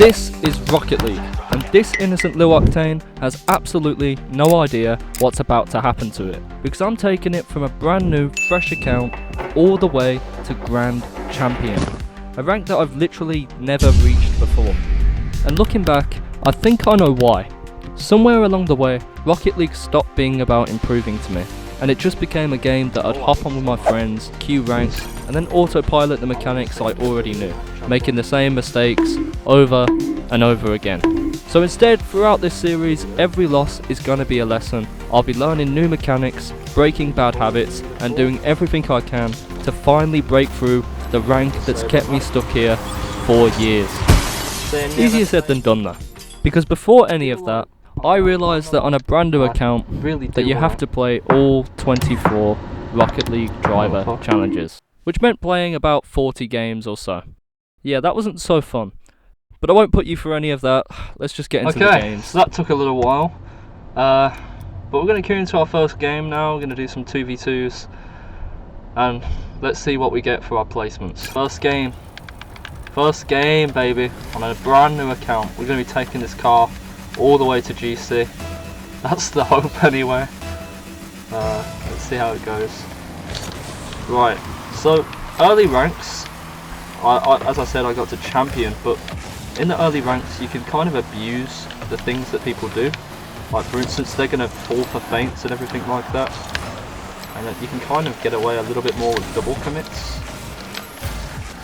This is Rocket League, and this innocent Lil Octane has absolutely no idea what's about to happen to it, because I'm taking it from a brand new, fresh account all the way to Grand Champion, a rank that I've literally never reached before. And looking back, I think I know why. Somewhere along the way, Rocket League stopped being about improving to me, and it just became a game that I'd hop on with my friends, queue ranks, and then autopilot the mechanics I already knew, making the same mistakes over and over again. So instead, throughout this series, every loss is gonna be a lesson. I'll be learning new mechanics, breaking bad habits, and doing everything I can to finally break through the rank that's kept me stuck here for years. Easier said than done though, because before any of that, I realised that on a brand new account, that you have to play all 24 Rocket League driver challenges, which meant playing about 40 games or so. Yeah, that wasn't so fun, but I won't put you through any of that. Let's just get into the games. So that took a little while, but we're going to queue into our first game now. We're going to do some 2v2s, and let's see what we get for our placements. First game, baby, on a brand new account. We're going to be taking this car all the way to GC. That's the hope anyway. Let's see how it goes. Right, so early ranks, as I said, I got to champion, but in the early ranks you can kind of abuse the things that people do. Like for instance, they're going to fall for feints and everything like that, and you can kind of get away a little bit more with double commits.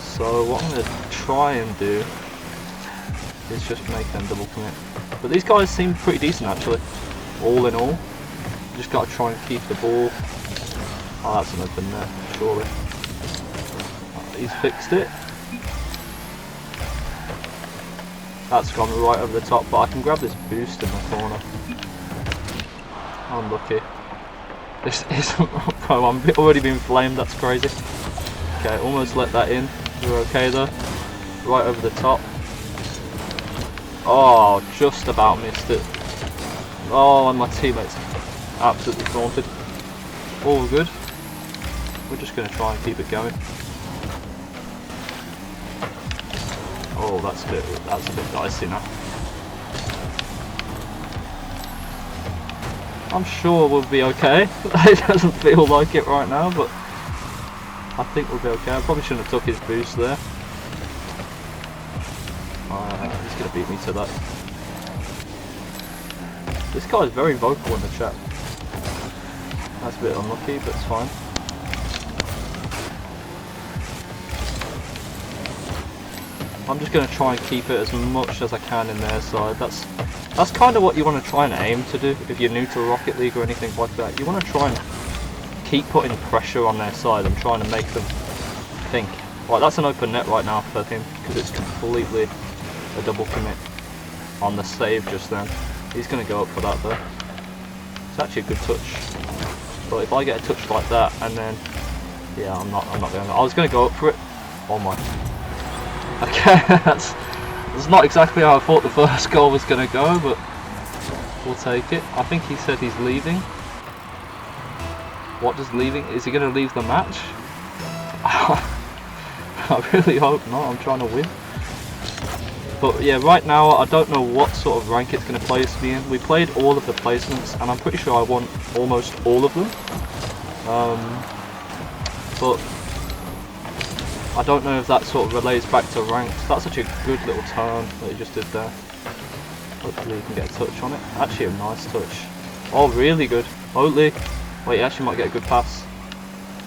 So what I'm going to try and do is just make them double commit. But these guys seem pretty decent actually, all in all. Just got to try and keep the ball. Oh, that's an open net, surely. He's fixed it. That's gone right over the top, but I can grab this boost in the corner. Unlucky. This isn't pro, I'm already being flamed, that's crazy. Okay, almost let that in. We're okay though. Right over the top. Oh, just about missed it. Oh, and my teammates absolutely taunted. All good. We're just going to try and keep it going. Oh, that's a bit dicey now. I'm sure we'll be okay. It doesn't feel like it right now, but I think we'll be okay. I probably shouldn't have took his boost there. He's going to beat me to that. This guy is very vocal in the chat. That's a bit unlucky, but it's fine. I'm just going to try and keep it as much as I can in their side. That's kind of what you want to try and aim to do if you're new to Rocket League or anything like that. You want to try and keep putting pressure on their side and trying to make them think. Like that's an open net right now for him because it's completely a double commit on the save just then. He's going to go up for that though. It's actually a good touch. But if I get a touch like that and then, yeah, I'm not going. I was going to go up for it. Oh my. Okay, that's not exactly how I thought the first goal was going to go, but we'll take it. I think he said he's leaving. What does leaving? Is he going to leave the match? I really hope not. I'm trying to win. But yeah, right now I don't know what sort of rank it's going to place me in. We played all of the placements and I'm pretty sure I won almost all of them. But I don't know if that sort of relates back to ranks. That's such a good little turn that he just did there. Hopefully he can get a touch on it. Actually a nice touch. Oh, really good. Hopefully. Wait, he actually might get a good pass.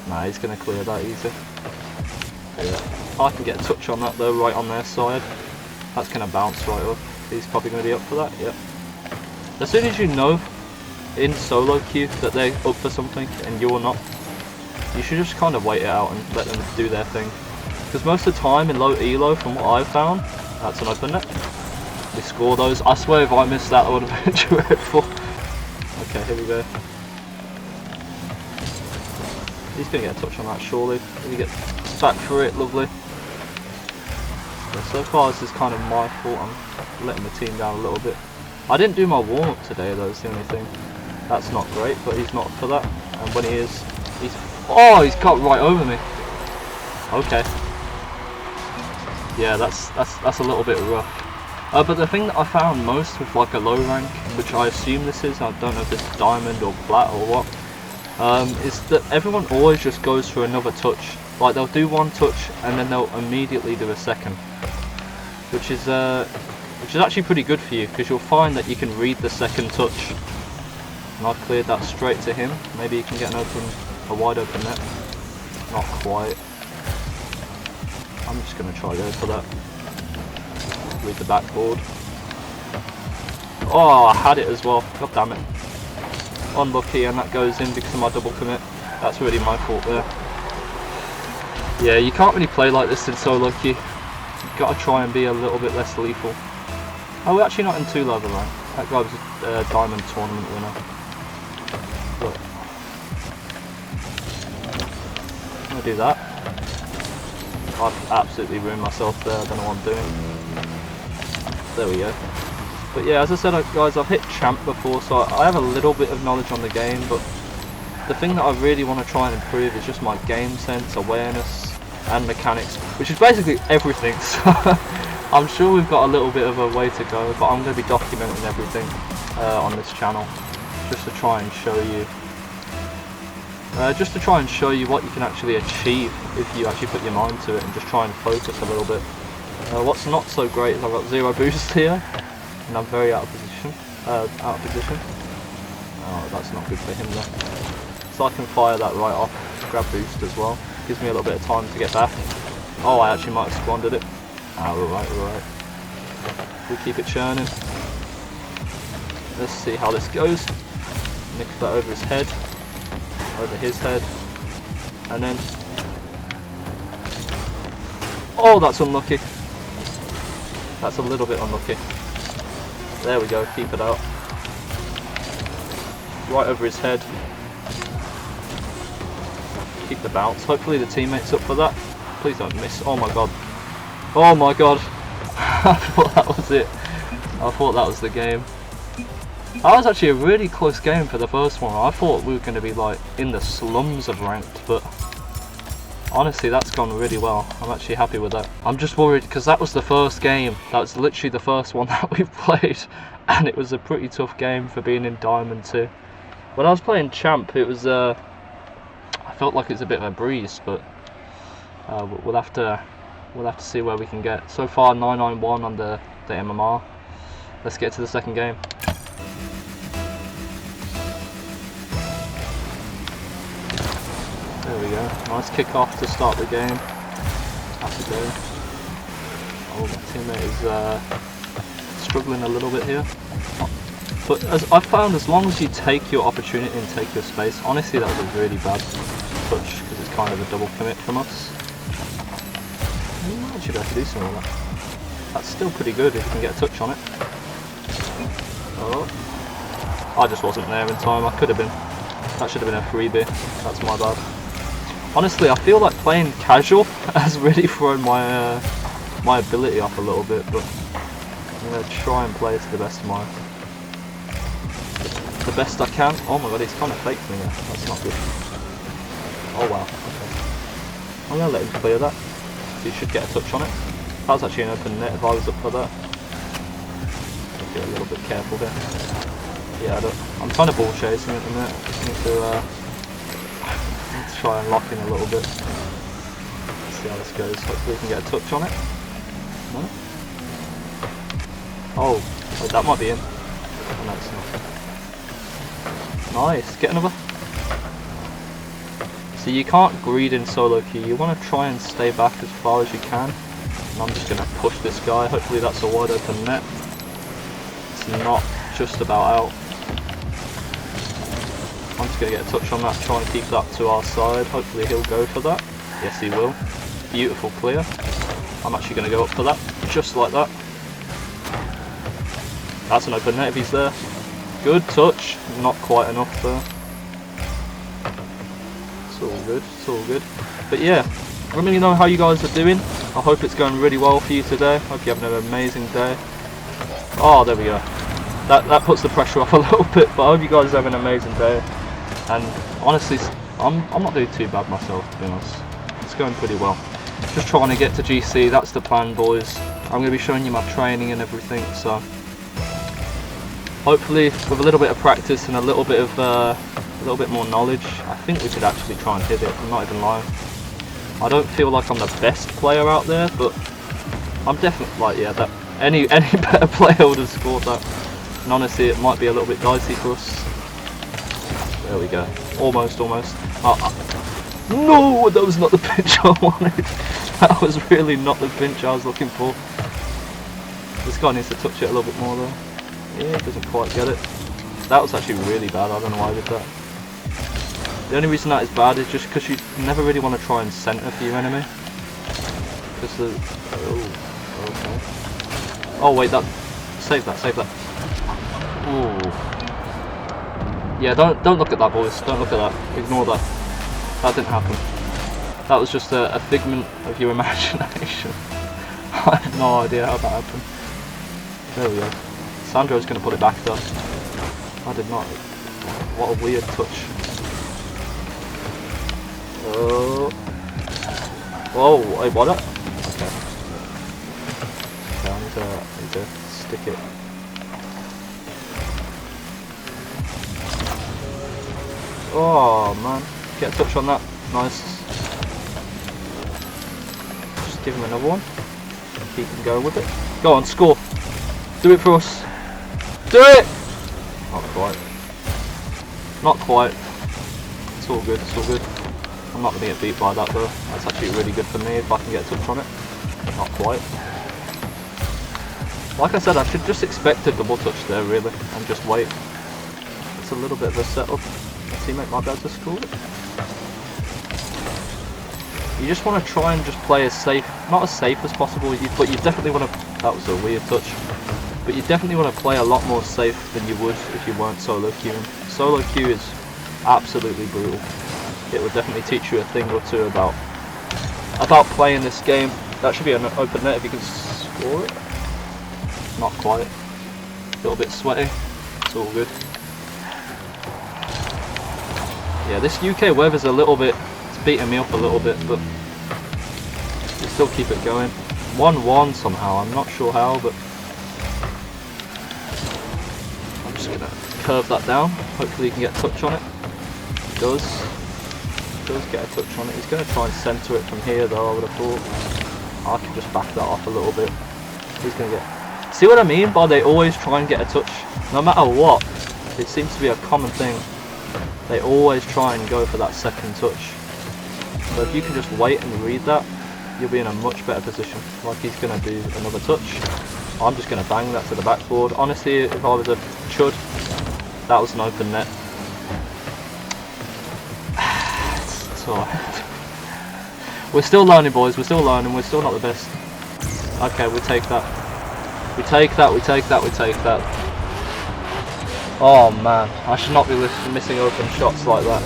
Nah, he's going to clear that easy. Yeah. I can get a touch on that though, right on their side. That's going to bounce right up. He's probably going to be up for that, yep. As soon as you know in solo queue that they're up for something and you're not, you should just kind of wait it out and let them do their thing. Because most of the time in low elo, from what I've found, that's an open net. We score those. I swear if I missed that I would have been dreadful. Okay, here we go. He's going to get a touch on that surely. If he gets back for it, lovely. So far this is kind of my fault, I'm letting the team down a little bit. I didn't do my warm-up today though, it's the only thing. That's not great, but he's not for that. And when he is, he's... Oh, he's got right over me. Okay. Yeah, that's a little bit rough. But the thing that I found most with like a low rank, which I assume this is, I don't know if it's diamond or plat or what, is that everyone always just goes for another touch. Like they'll do one touch and then they'll immediately do a second, which is actually pretty good for you, because you'll find that you can read the second touch. And I've cleared that straight to him. Maybe he can get a wide open net. Not quite. I'm just going to try go for that. Read the backboard. Oh, I had it as well. God damn it. Unlucky, and that goes in because of my double commit. That's really my fault there. Yeah, you can't really play like this in solo queue. You've got to try and be a little bit less lethal. Oh, we're actually not in 2 level rank. That guy was a diamond tournament winner. But I'm gonna do that. I've absolutely ruined myself there. I don't know what I'm doing. There we go. But yeah, as I said, guys, I've hit champ before, so I have a little bit of knowledge on the game. But the thing that I really want to try and improve is just my game sense, awareness, and mechanics, which is basically everything. So I'm sure we've got a little bit of a way to go, but I'm going to be documenting everything on this channel, just to try and show you, what you can actually achieve if you actually put your mind to it and just try and focus a little bit. What's not so great is I've got 0 boost here, and I'm very out of position. Oh, that's not good for him though. So I can fire that right off, grab boost as well. Gives me a little bit of time to get back. Oh, I actually might have squandered it. Ah, we're right. We'll keep it churning. Let's see how this goes. Nick that over his head. Over his head. And then... oh, that's unlucky. That's a little bit unlucky. There we go, keep it out. Right over his head. Keep the bounce. Hopefully the teammate's up for that. Please don't miss. Oh my god. Oh my god. I thought that was it. I thought that was the game. That was actually a really close game for the first one. I thought we were going to be like in the slums of ranked, but honestly that's gone really well. I'm actually happy with that. I'm just worried because that was the first game. That was literally the first one that we've played, and it was a pretty tough game for being in Diamond 2. When I was playing Champ, it was I felt like it's a bit of a breeze, but we'll have to see where we can get. So far 991 on the MMR. Let's get to the second game. There we go. Nice kick off to start the game. Happy day. Oh, my teammate is struggling a little bit here. But as I've found, as long as you take your opportunity and take your space, honestly that was a really bad touch because it's kind of a double commit from us. You might actually be able to do something with that. That's still pretty good if you can get a touch on it. Oh, I just wasn't there in time. I could have been. That should have been a freebie. That's my bad. Honestly, I feel like playing casual has really thrown my my ability off a little bit, but I'm gonna try and play to the best of the best I can. Oh my god, he's kind of faked me there. That's not good. Oh wow. Okay. I'm gonna let him clear that. So you should get a touch on it. That was actually an open net if I was up for that. Be a little bit careful here. Yeah, I'm kind of ball chasing at the minute. I need to try and lock in a little bit. Let's see how this goes. Hopefully we can get a touch on it. No? Oh, wait, that might be in. Oh, no, it's not. Nice, get another. So you can't greed in solo queue. You want to try and stay back as far as you can. And I'm just going to push this guy. Hopefully that's a wide open net. It's not just about out. I'm just going to get a touch on that, try and keep that to our side. Hopefully he'll go for that. Yes, he will. Beautiful clear. I'm actually going to go up for that, just like that. That's an open net if he's there. Good touch, not quite enough there. It's all good, it's all good. But yeah, let me know how you guys are doing. I hope it's going really well for you today. Hope you're having an amazing day. Oh, there we go. That puts the pressure off a little bit, but I hope you guys have an amazing day. And honestly, I'm not doing too bad myself, to be honest. It's going pretty well. Just trying to get to GC, that's the plan, boys. I'm going to be showing you my training and everything, so hopefully with a little bit of practice and a little bit more knowledge, I think we could actually try and hit it. I'm not even lying. I don't feel like I'm the best player out there, but I'm definitely like, yeah, that any better player would have scored that. And honestly, it might be a little bit dicey for us. There we go. Almost. No, that was not the pinch I wanted. That was really not the pinch I was looking for. This guy needs to touch it a little bit more though. Yeah, he doesn't quite get it. That was actually really bad. I don't know why I did that. The only reason that is bad is just because you never really want to try and centre for your enemy. Because the... Oh, okay. Oh wait, that... Save that. Ooh. Yeah, don't look at that, boys. Don't look at that. Ignore that. That didn't happen. That was just a figment of your imagination. I have no idea how that happened. There we go. Sandro's going to put it back though. I did not. What a weird touch. Oh. Whoa, wait, what? Okay. Okay, I need to stick it. Oh man, get a touch on that. Nice. Just give him another one. Keep him going with it. Go on, score. Do it for us. Do it! Not quite. Not quite. It's all good, it's all good. I'm not going to get beat by that though. That's actually really good for me if I can get a touch on it. Not quite. Like I said, I should just expect a double touch there really, and just wait. It's a little bit of a setup. My teammate might be able to score it. You just want to try and just play as safe, not as safe as possible, but you definitely want to, that was a weird touch, but you definitely want to play a lot more safe than you would if you weren't solo queuing. Solo queue is absolutely brutal. It would definitely teach you a thing or two about playing this game. That should be an open net if you can score it. Not quite. A little bit sweaty. It's all good. Yeah, this UK weather's a little bit, it's beating me up a little bit, but we still keep it going. 1-1 somehow, I'm not sure how, but I'm just going to curve that down. Hopefully he can get a touch on it. He does. He does get a touch on it. He's going to try and centre it from here though, I would have thought. I can just back that off a little bit. He's going to get... See what I mean by they always try and get a touch? No matter what, it seems to be a common thing. They always try and go for that second touch. So if you can just wait and read that, you'll be in a much better position. Like he's going to do another touch. I'm just going to bang that to the backboard. Honestly, if I was a chud, that was an open net. It's alright. We're still learning, boys. We're still learning. We're still not the best. Okay, we take that. We take that. We take that. We take that. Oh man, I should not be missing open shots like that.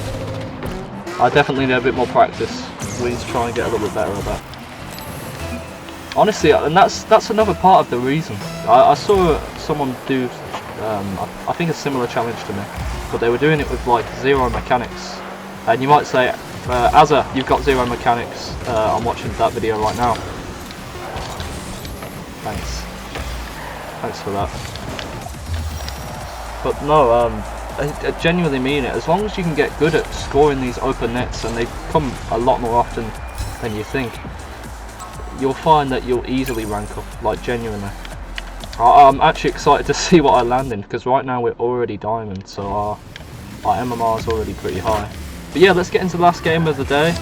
I definitely need a bit more practice. We need to try and get a little bit better at that. Honestly, and that's another part of the reason. I saw someone do, I think a similar challenge to me, but they were doing it with like zero mechanics. And you might say, AZZA, you've got zero mechanics. I'm watching that video right now. Thanks. Thanks for that. But no, I genuinely mean it. As long as you can get good at scoring these open nets, and they come a lot more often than you think, you'll find that you'll easily rank up, like genuinely. I'm actually excited to see what I land in, because right now we're already diamond, so our MMR is already pretty high. But yeah, let's get into the last game of the day,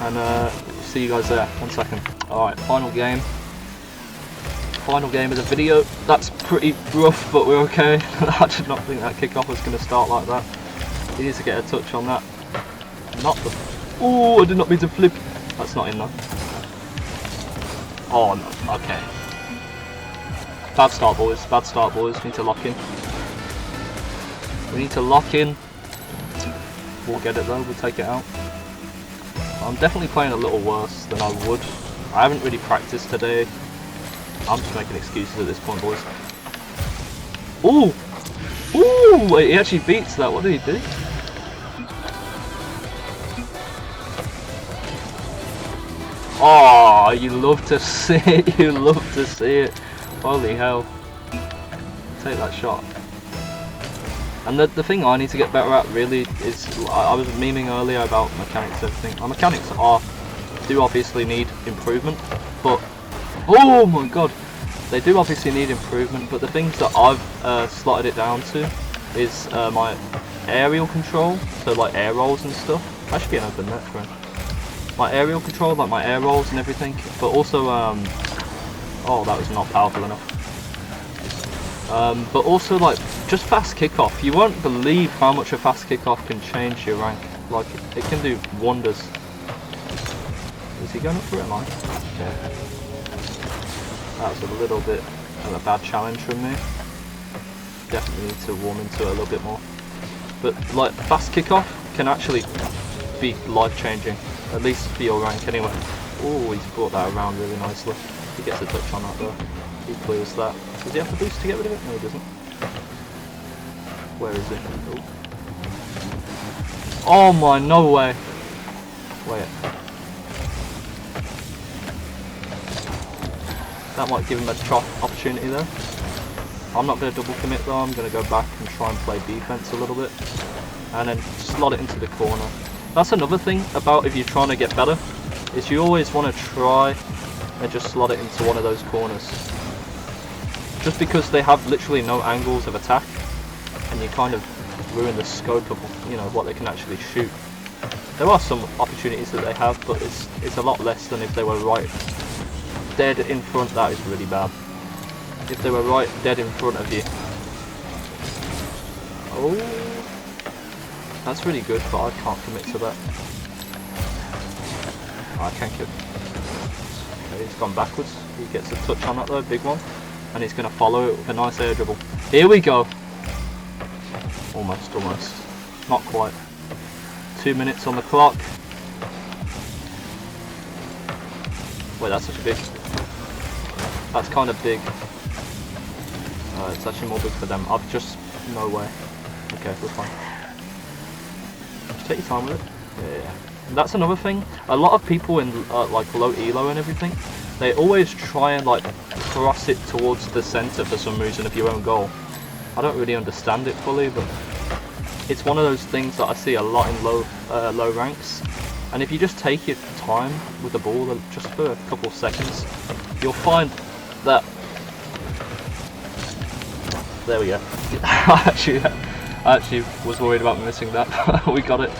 and see you guys there. 1 second. Alright, final game. Final game of the video. That's pretty rough, but we're okay. I did not think that kickoff was going to start like that. He needs to get a touch on that. Not the... Oh, I did not mean to flip. That's not in there. Oh no, okay. Bad start, boys. Bad start, boys. We need to lock in. We need to lock in. We'll get it though. We'll take it out. I'm definitely playing a little worse than I would. I haven't really practiced today. I'm just making excuses at this point, boys. Ooh! Ooh! Wait, he actually beats that. What did he do? Oh, you love to see it. You love to see it. Holy hell. Take that shot. And the thing I need to get better at really is, I was memeing earlier about mechanics and everything. My mechanics do obviously need improvement, but oh my god, they do obviously need improvement. But the things that I've slotted it down to is my aerial control, so like air rolls and stuff. That should be an open net, friend. My aerial control, like my air rolls and everything, but also oh, that was not powerful enough. But also like just fast kickoff. You won't believe how much a fast kickoff can change your rank. Like it can do wonders. Is he going up for it, line? Yeah. That was a little bit of a bad challenge from me. Definitely need to warm into it a little bit more. But like fast kickoff can actually be life changing, at least for your rank anyway. Oh, he's brought that around really nicely. He gets a touch on that though. He clears that. Does he have the boost to get rid of it? No, he doesn't. Where is it? Oh my, no way. Wait. That might give him a chop opportunity there. I'm not going to double commit though. I'm going to go back and try and play defense a little bit. And then slot it into the corner. That's another thing about if you're trying to get better, is you always want to try and just slot it into one of those corners. Just because they have literally no angles of attack, and you kind of ruin the scope of, you know, what they can actually shoot. There are some opportunities that they have, but it's a lot less than if they were right dead in front. That is really bad. If they were right dead in front of you. Oh, that's really good, but I can't commit to that. I can commit. Okay, he's gone backwards. He gets a touch on that though, big one. And he's going to follow it with a nice air dribble. Here we go. Almost, almost. Not quite. 2 minutes on the clock. Wait, that's such a big... That's kind of big. It's actually more big for them. I've just... No way. Okay, we're fine. Just take your time with it. Yeah. And that's another thing. A lot of people in like low elo and everything, they always try and like cross it towards the centre for some reason of your own goal. I don't really understand it fully, but it's one of those things that I see a lot in low ranks. And if you just take your time with the ball just for a couple of seconds, you'll find that... There we go. I actually was worried about missing that. We got it.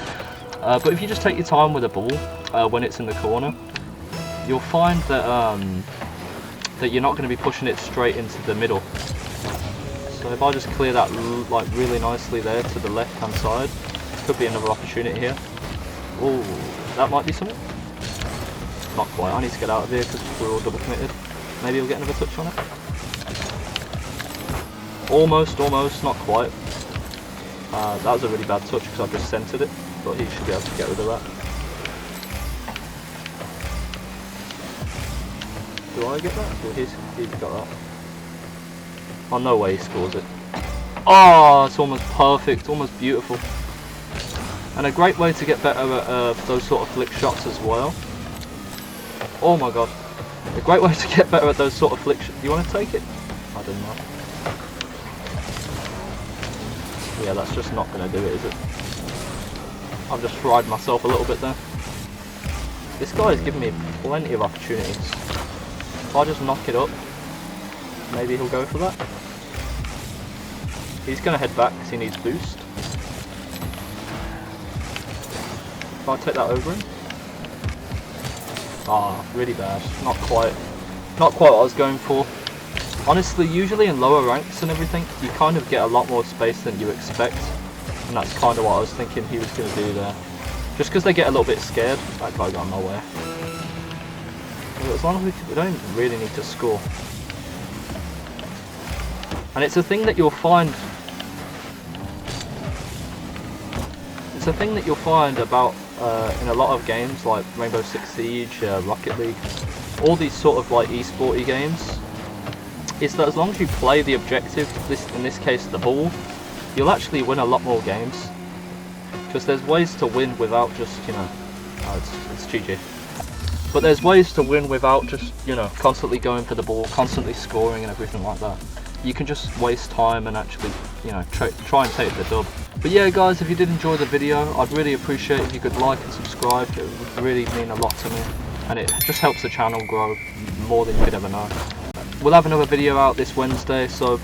But if you just take your time with the ball when it's in the corner, you'll find that that you're not going to be pushing it straight into the middle. So if I just clear that like really nicely there to the left hand side, could be another opportunity here. Oh, that might be something. Not quite. I need to get out of here because we're all double committed. Maybe we'll get another touch on it. Almost, almost, not quite. That was a really bad touch because I just centered it, but he should be able to get rid of that. Do I get that? Well, he's got that. Oh, no way he scores it. Oh, it's almost perfect, almost beautiful. And a great way to get better at those sort of flick shots as well. Oh my god. A great way to get better at those sort of flick shots. Do you want to take it? I don't know. Yeah, that's just not going to do it, is it? I've just fried myself a little bit there. This guy is giving me plenty of opportunities. If I just knock it up, maybe he'll go for that. He's going to head back because he needs boost. If I take that over him. Ah, really bad. Not quite what I was going for. Honestly, usually in lower ranks and everything, you kind of get a lot more space than you expect. And that's kind of what I was thinking he was going to do there. Just because they get a little bit scared. That guy got nowhere. But as long as we don't really need to score. And it's a thing that you'll find... It's a thing that you'll find about in a lot of games like Rainbow Six Siege, Rocket League, all these sort of like esporty games, is that as long as you play the objective, in this case the ball, you'll actually win a lot more games. Because there's ways to win without just, you know, it's GG. But there's ways to win without just, you know, constantly going for the ball, constantly scoring and everything like that. You can just waste time and actually, you know, try and take the dub. But yeah guys, if you did enjoy the video, I'd really appreciate if you could like and subscribe. It would really mean a lot to me, and it just helps the channel grow more than you could ever know. We'll have another video out this Wednesday, so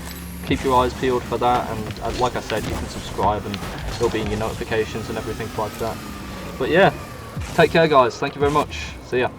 keep your eyes peeled for that, and like I said, you can subscribe and it'll be in your notifications and everything like that. But yeah, take care guys, thank you very much, see ya.